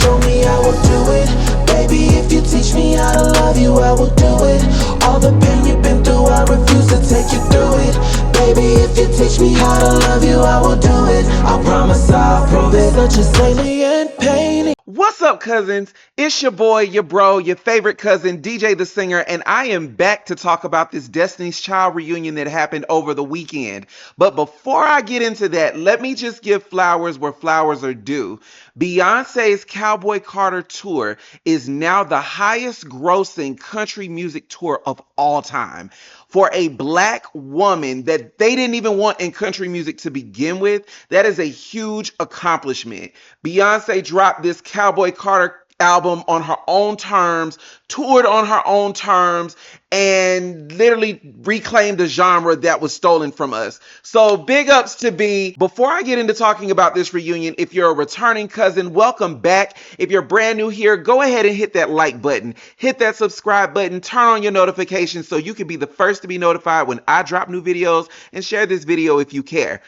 show me, I will do it. Baby, if you teach me how to love you, I will do it. All the pain you've been through, I refuse to take you through it. Baby, if you teach me how to love you, I will do it. I promise I'll prove it. Such a salient pain. What's up, cousins? It's your boy, your bro, your favorite cousin, DJ the Singer, and I am back to talk about this Destiny's Child reunion that happened over the weekend. But before I get into that, let me just give flowers where flowers are due. Beyoncé's Cowboy Carter Tour is now the highest grossing country music tour of all time. For a black woman that they didn't even want in country music to begin with, that is a huge accomplishment. Beyonce dropped this Cowboy Carter album on her own terms, toured on her own terms, and literally reclaimed a genre that was stolen from us. So big ups to B. Before I get into talking about this reunion, if you're a returning cousin, welcome back. If you're brand new here, go ahead and hit that like button, hit that subscribe button, turn on your notifications so you can be the first to be notified when I drop new videos, and share this video if you care.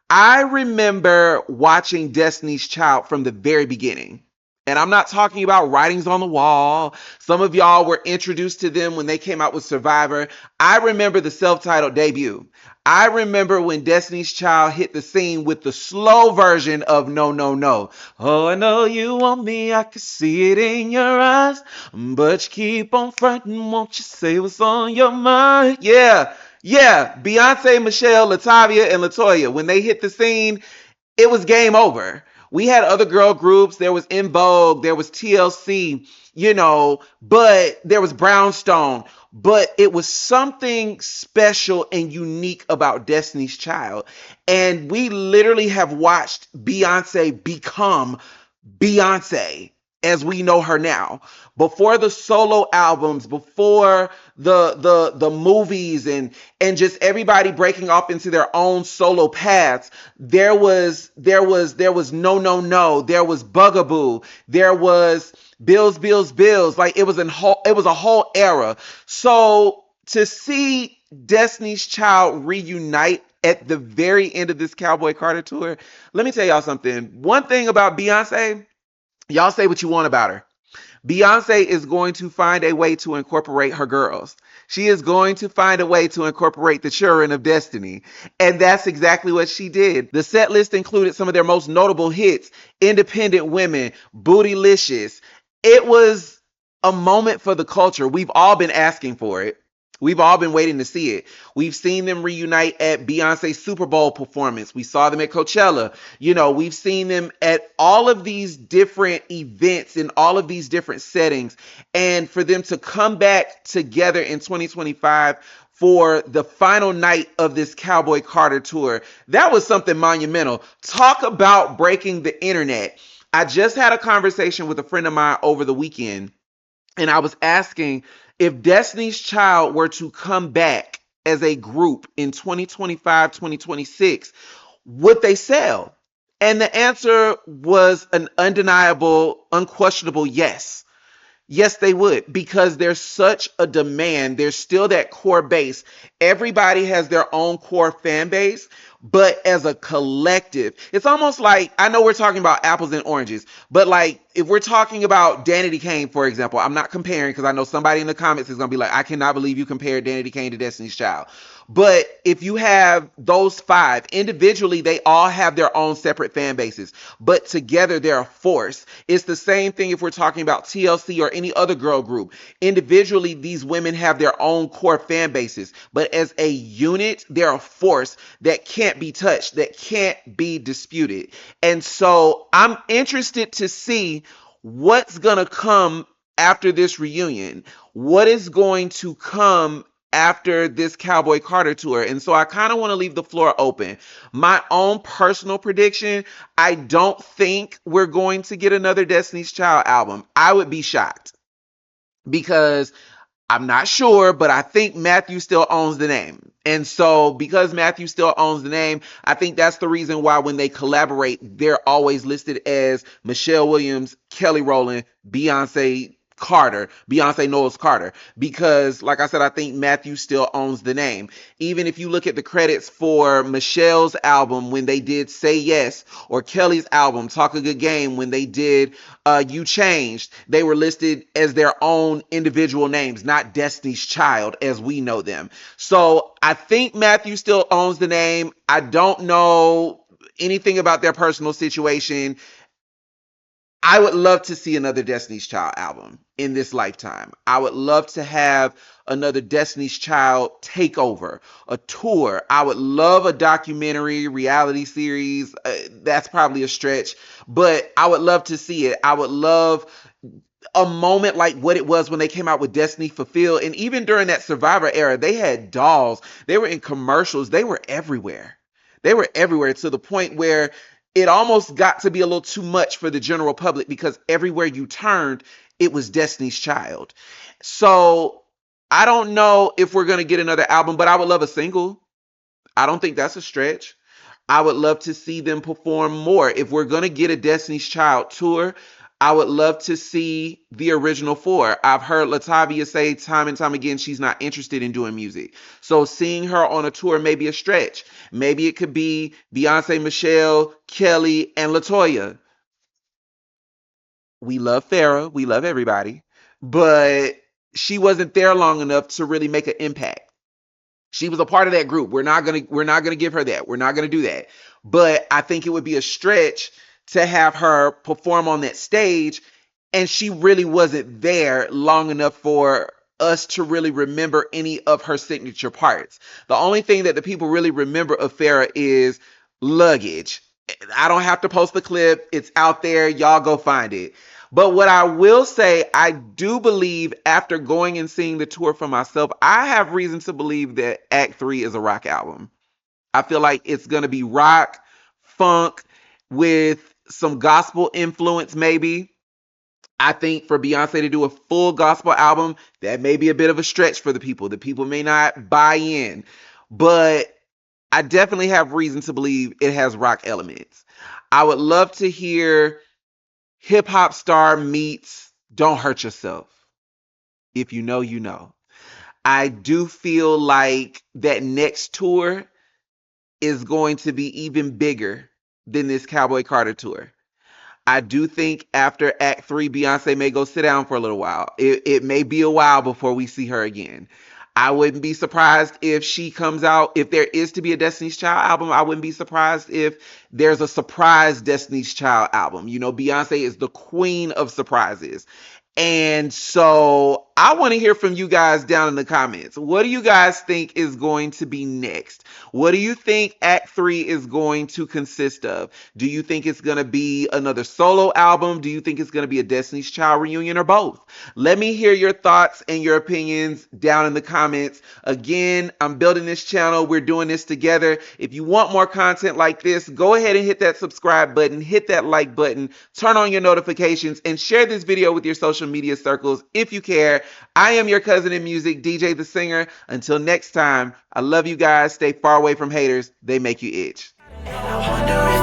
I remember watching Destiny's Child from the very beginning. And I'm not talking about writings on the wall. Some of y'all were introduced to them when they came out with Survivor. I remember the self-titled debut. I remember when Destiny's Child hit the scene with the slow version of No, No, No. Oh, I know you want me, I can see it in your eyes. But you keep on fronting, won't you say what's on your mind? Yeah, Beyonce, Michelle, Latavia, and Latoya, when they hit the scene, it was game over. We had other girl groups. There was In Vogue. There was TLC, but there was Brownstone. But it was something special and unique about Destiny's Child. And we literally have watched Beyonce become Beyonce as we know her now. Before the solo albums, before the movies and just everybody breaking off into their own solo paths, there was No, No, No, there was Bugaboo, there was Bills. Like it was a whole era. So to see Destiny's Child reunite at the very end of this Cowboy Carter tour, let me tell y'all something. One thing about Beyonce, y'all say what you want about her. Beyonce is going to find a way to incorporate her girls. She is going to find a way to incorporate the children of Destiny. And that's exactly what she did. The set list included some of their most notable hits: Independent Women, Bootylicious. It was a moment for the culture. We've all been asking for it. We've all been waiting to see it. We've seen them reunite at Beyonce's Super Bowl performance. We saw them at Coachella. We've seen them at all of these different events in all of these different settings. And for them to come back together in 2025 for the final night of this Cowboy Carter tour, that was something monumental. Talk about breaking the internet. I just had a conversation with a friend of mine over the weekend, and I was asking, if Destiny's Child were to come back as a group in 2025, 2026, would they sell? And the answer was an undeniable, unquestionable yes. Yes, they would, because there's such a demand. There's still that core base. Everybody has their own core fan base, but as a collective, it's almost like, I know we're talking about apples and oranges, but like if we're talking about Danity Kane, for example, I'm not comparing because I know somebody in the comments is going to be like, I cannot believe you compared Danity Kane to Destiny's Child. But if you have those five, individually, they all have their own separate fan bases, but together they're a force. It's the same thing if we're talking about TLC or any other girl group. Individually, these women have their own core fan bases, but as a unit, they're a force that can't be touched, that can't be disputed. And so I'm interested to see what's going to come after this reunion. What is going to come after this Cowboy Carter tour? And so I kind of want to leave the floor open. My own personal prediction, I don't think we're going to get another Destiny's Child album. I would be shocked because I'm not sure, but I think Matthew still owns the name. And so because Matthew still owns the name, I think that's the reason why when they collaborate, they're always listed as Michelle Williams, Kelly Rowland, Beyonce, Carter, Beyonce Knowles Carter, because like I said, I think Matthew still owns the name. Even if you look at the credits for Michelle's album when they did Say Yes, or Kelly's album Talk a Good Game when they did You Changed, they were listed as their own individual names, not Destiny's Child as we know them. So I think Matthew still owns the name. I don't know anything about their personal situation. I would love to see another Destiny's Child album in this lifetime. I would love to have another Destiny's Child takeover, a tour. I would love a documentary, reality series. That's probably a stretch, but I would love to see it. I would love a moment like what it was when they came out with Destiny Fulfilled. And even during that Survivor era, they had dolls. They were in commercials. They were everywhere. They were everywhere to the point where it almost got to be a little too much for the general public because everywhere you turned, it was Destiny's Child. So I don't know if we're going to get another album, but I would love a single. I don't think that's a stretch. I would love to see them perform more. If we're going to get a Destiny's Child tour, I would love to see the original four. I've heard Latavia say time and time again she's not interested in doing music. So seeing her on a tour may be a stretch. Maybe it could be Beyonce, Michelle, Kelly, and LaToya. We love Farrah. We love everybody. But she wasn't there long enough to really make an impact. She was a part of that group. We're not gonna give her that. We're not gonna do that. But I think it would be a stretch to have her perform on that stage, and she really wasn't there long enough for us to really remember any of her signature parts. The only thing that the people really remember of Farrah is Luggage. I don't have to post the clip. It's out there. Y'all go find it. But what I will say, I do believe after going and seeing the tour for myself, I have reason to believe that Act 3 is a rock album. I feel like it's going to be rock, funk, with some gospel influence maybe. I think for Beyonce to do a full gospel album, that may be a bit of a stretch for the people. The people may not buy in. But I definitely have reason to believe it has rock elements. I would love to hear hip hop star meets Don't Hurt Yourself. If you know, you know. I do feel like that next tour is going to be even bigger than this Cowboy Carter tour. I do think after Act 3, Beyonce may go sit down for a little while. It may be a while before we see her again. I wouldn't be surprised if she comes out, if there is to be a Destiny's Child album, I wouldn't be surprised if there's a surprise Destiny's Child album. You know, Beyonce is the queen of surprises. And so I want to hear from you guys down in the comments. What do you guys think is going to be next? What do you think Act 3 is going to consist of? Do you think it's going to be another solo album? Do you think it's going to be a Destiny's Child reunion, or both? Let me hear your thoughts and your opinions down in the comments. Again, I'm building this channel. We're doing this together. If you want more content like this, go ahead and hit that subscribe button, hit that like button, turn on your notifications, and share this video with your social media circles if you care. I am your cousin in music, DJ the Singer. Until next time, I love you guys. Stay far away from haters. They make you itch. And I wonder if